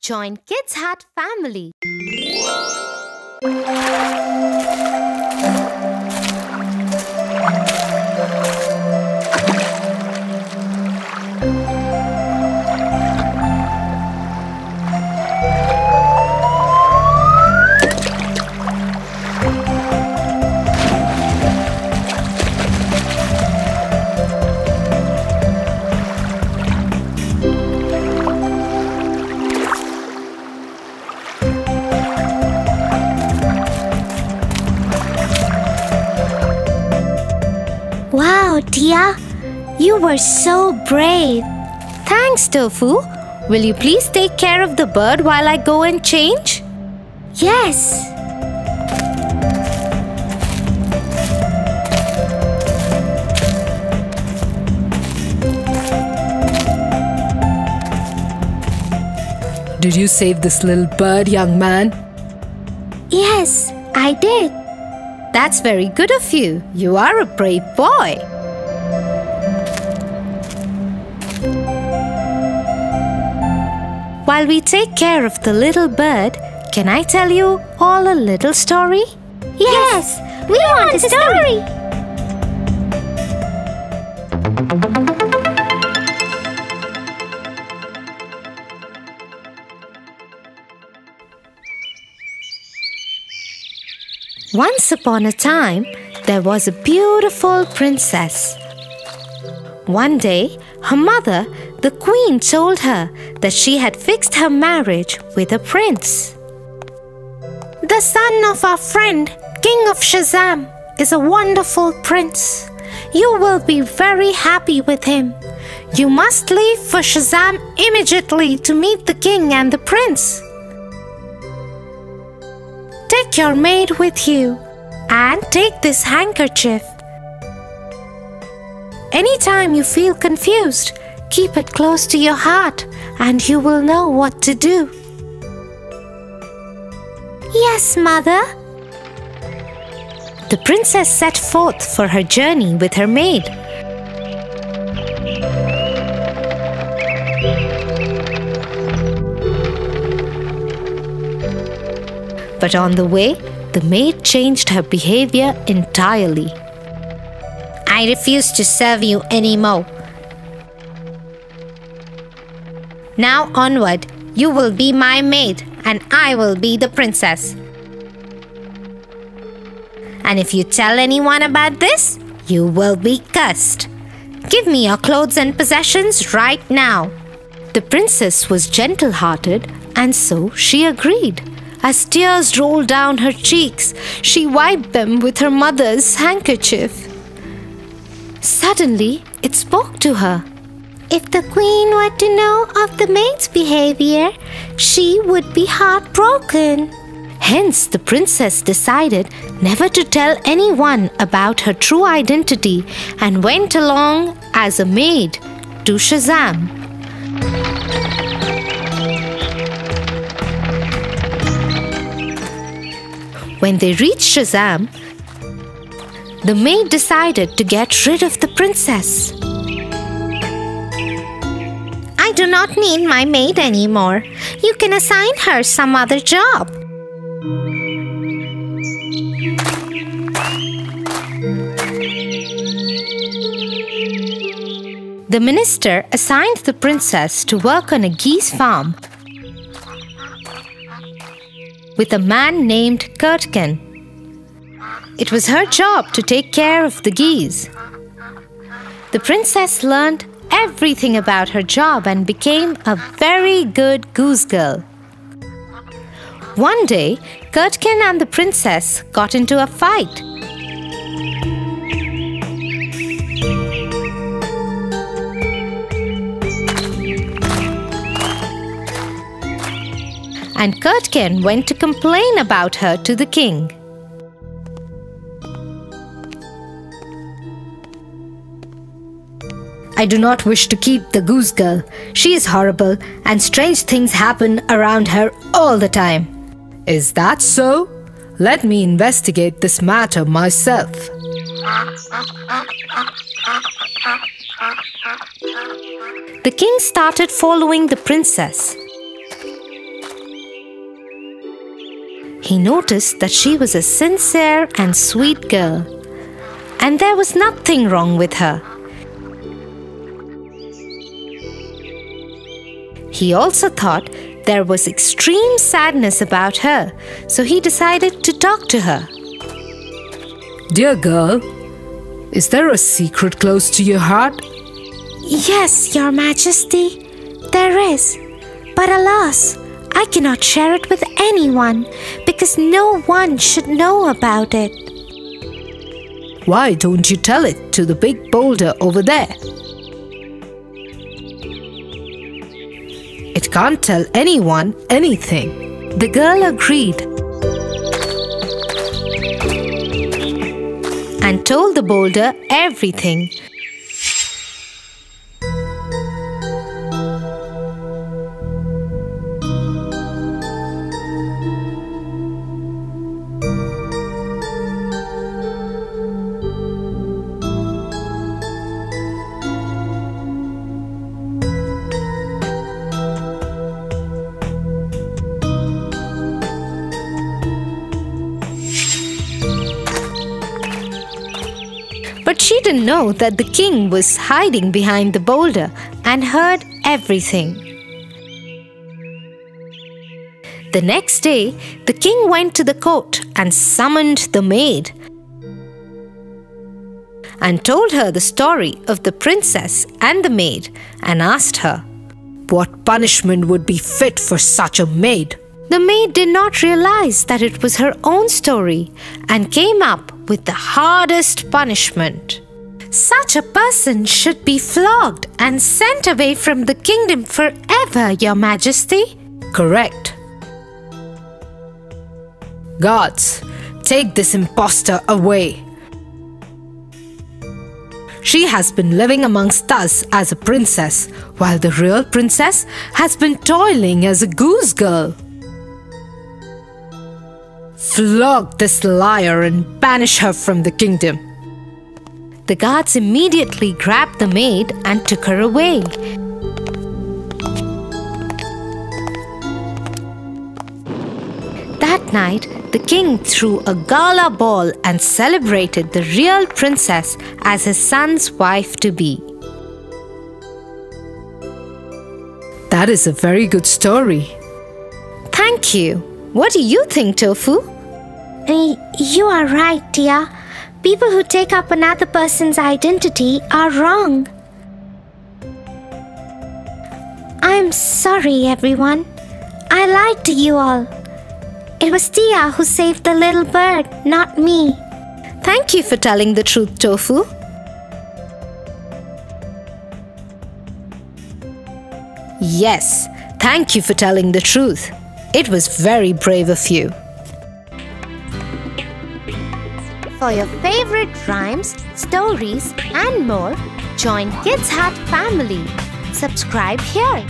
Join Kids Hut family. Wow, Tia, you were so brave. Thanks, Tofu. Will you please take care of the bird while I go and change? Yes. Did you save this little bird, young man? Yes, I did. That's very good of you. You are a brave boy. While we take care of the little bird, can I tell you all a little story? Yes, we want a story. Once upon a time, there was a beautiful princess. One day, her mother, the queen, told her that she had fixed her marriage with a prince. The son of our friend, King of Shazam, is a wonderful prince. You will be very happy with him. You must leave for Shazam immediately to meet the king and the prince. Take your maid with you and take this handkerchief. Anytime you feel confused, keep it close to your heart and you will know what to do. Yes, Mother. The princess set forth for her journey with her maid. But on the way, the maid changed her behavior entirely. I refuse to serve you anymore. Now onward, you will be my maid and I will be the princess. And if you tell anyone about this, you will be cursed. Give me your clothes and possessions right now. The princess was gentle-hearted and so she agreed. As tears rolled down her cheeks, she wiped them with her mother's handkerchief. Suddenly, it spoke to her. If the queen were to know of the maid's behavior, she would be heartbroken. Hence, the princess decided never to tell anyone about her true identity and went along as a maid to Shazam. When they reached Shazam, the maid decided to get rid of the princess. I do not need my maid anymore. You can assign her some other job. The minister assigned the princess to work on a geese farm with a man named Kurtkin. It was her job to take care of the geese. The princess learned everything about her job and became a very good goose girl. One day, Kurtkin and the princess got into a fight. And Kurtkin went to complain about her to the king. I do not wish to keep the goose girl. She is horrible and strange things happen around her all the time. Is that so? Let me investigate this matter myself. The king started following the princess. he noticed that she was a sincere and sweet girl, and there was nothing wrong with her. He also thought there was extreme sadness about her, so he decided to talk to her. Dear girl, is there a secret close to your heart? Yes, Your Majesty, there is. But alas, I cannot share it with anyone because no one should know about it. Why don't you tell it to the big boulder over there? It can't tell anyone anything. The girl agreed and told the boulder everything. But she didn't know that the king was hiding behind the boulder and heard everything. The next day, the king went to the court and summoned the maid and told her the story of the princess and the maid and asked her, What punishment would be fit for such a maid? The maid did not realize that it was her own story and came up with the hardest punishment. Such a person should be flogged and sent away from the kingdom forever, Your Majesty. Correct. Guards, take this impostor away. She has been living amongst us as a princess, while the real princess has been toiling as a goose girl. Flog this liar and banish her from the kingdom. The guards immediately grabbed the maid and took her away. That night, the king threw a gala ball and celebrated the real princess as his son's wife-to-be. That is a very good story. Thank you. What do you think, Tofu? You are right, dear. People who take up another person's identity are wrong. I'm sorry, everyone. I lied to you all. It was Tia who saved the little bird, not me. Thank you for telling the truth, Tofu. Yes, thank you for telling the truth. It was very brave of you. For your favorite rhymes, stories, and more, join Kids Hut family. Subscribe here.